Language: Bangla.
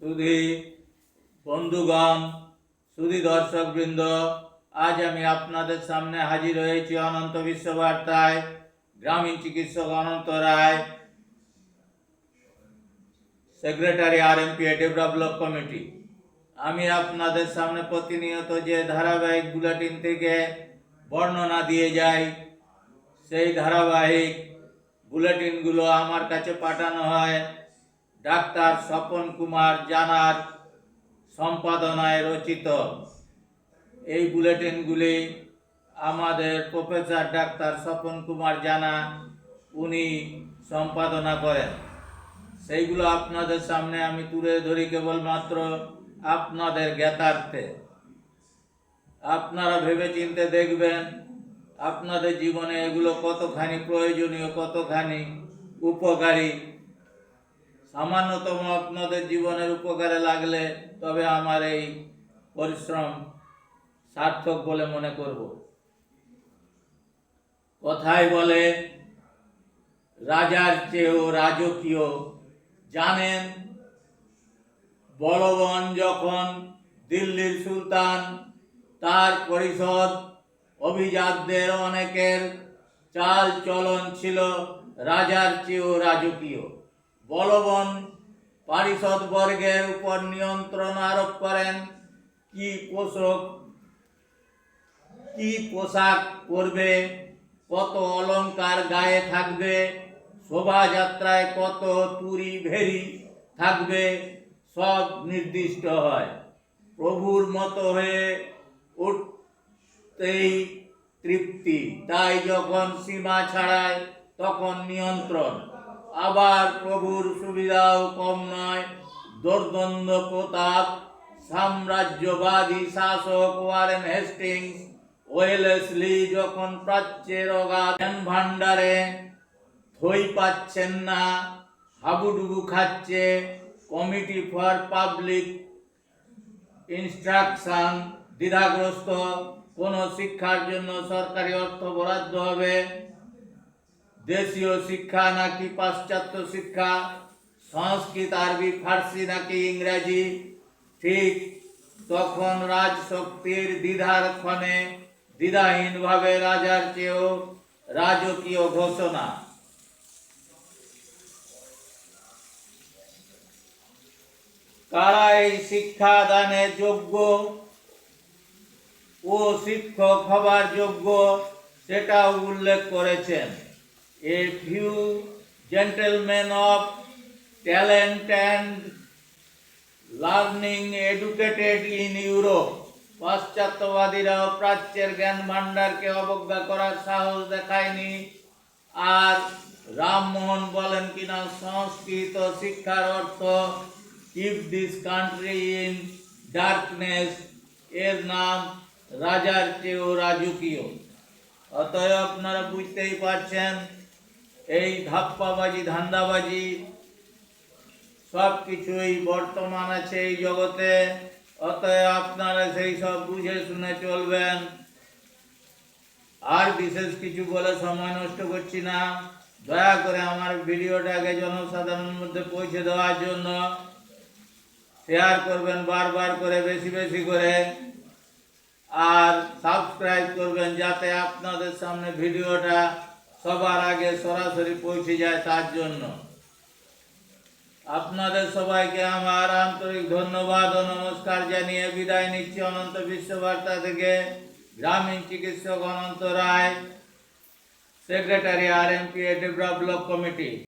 সুধী বন্ধুগণ, সুধী দর্শকবৃন্দ, আজ আমি আপনাদের সামনে হাজির হয়েছি অনন্ত বিশ্ববার্তায়। গ্রামীণ চিকিৎসক অনন্ত রায়, সেক্রেটারি RMPA ডেভেলপ কমিটি। আমি আপনাদের সামনে প্রতিনিয়ত যে ধারাবাহিক বুলেটিন থেকে বর্ণনা দিয়ে যাই, সেই ধারাবাহিক বুলেটিনগুলো আমার কাছে পাঠানো হয় ডাক্তার স্বপন কুমার জানার সম্পাদনায় রচিত। এই বুলেটিনগুলি আমাদের প্রফেসর ডাক্তার স্বপন কুমার জানা উনি সম্পাদনা করেন। সেইগুলো আপনাদের সামনে আমি তুলে ধরি কেবলমাত্র আপনাদের জ্ঞাতার্থে। আপনারা ভেবেচিন্তে দেখবেন আপনাদের জীবনে এগুলো কতখানি প্রয়োজনীয়, কতখানি উপকারী। সামান্যতম আপনাদের জীবনের উপকারে লাগলে তবে আমার এই পরিশ্রম সার্থক বলে মনে করব। কথায় বলে, রাজার চেয়েও রাজকীয়। জানেন, বলবন যখন দিল্লির সুলতান, তার পরিষদ অভিজাতদের অনেকের চাল চলন ছিল রাজার চেয়েও রাজকীয়। বলবন পারিষদ বর্গের উপর নিয়ন্ত্রণ আরোপ করেন। কি পোশাক পরবে, কত অলংকার গায়ে থাকবে, শোভাযাত্রায় কত তুরি ভেরি থাকবে, সব নির্দিষ্ট হয়। প্রভুর মতো হয়ে উঠতেই তৃপ্তি, তাই যখন সীমা ছাড়ায় তখন নিয়ন্ত্রণ। আবার প্রভুর সুবিধাও কম নয়। দোর্দণ্ড প্রতাপ সাম্রাজ্যবাদী শাসক ওয়ারেন হেস্টিংস, ওয়েলেসলি যখন প্রাচ্যের অগাধ ভান্ডারে থই পাচ্ছেন না, হাবুডুবু খাচ্ছে, কমিটি ফর পাবলিক ইনস্ট্রাকশন দ্বিধাগ্রস্ত। কোন শিক্ষার জন্য সরকারি অর্থ বরাদ্দ হবে, দেশীয় শিক্ষা নাকি পাশ্চাত্য শিক্ষা, সংস্কৃত, আরবি, ফার্সি নাকি ইংরেজি? ঠিক তখন রাজশক্তির দ্বিধার ক্ষণে দ্বিধাহীনভাবে রাজার চেয়েও রাজকীয় ঘোষণা। কারা এই শিক্ষাদানে যোগ্য ও শিক্ষক হবার যোগ্য সেটাও উল্লেখ করেছেন। A few gentleman of talent and learning educated in Europe. পাশ্চাত্যবাদীরাও প্রাচ্যের জ্ঞান ভাণ্ডারকে অবজ্ঞা করার সাহস দেখায়নি। আর রামমোহন বলেন কিনা, সংস্কৃত শিক্ষার অর্থ keep this country in darkness. এর নাম রাজার চেয়েও রাজকীয়। অতএব আপনারা বুঝতেই পারছেন, এই ধাপ্পাবাজি, ধান্দাবাজি সব কিছুই বর্তমান আছে এই জগতে। অতএব আপনারা সেই সব বুঝে শুনে চলবেন। আর বিশেষ কিছু বলে সময় নষ্ট করছি না। দয়া করে আমার ভিডিওটাকে জনসাধারণের মধ্যে পৌঁছে দেওয়ার জন্য শেয়ার করবেন বারবার করে, বেশি বেশি করে, আর সাবস্ক্রাইব করবেন যাতে আপনাদের সামনে ভিডিওটা সবার আগে সরাসরি পৌঁছে যায়। তার জন্য আপনাদের সবাইকে আমার আন্তরিক ধন্যবাদ ও নমস্কার জানিয়ে বিদায় নিচ্ছি অনন্ত বিশ্ববার্তা থেকে। গ্রামীণ চিকিৎসক অনন্ত রায়, সেক্রেটারি RMPA ডেভেলপ কমিটি।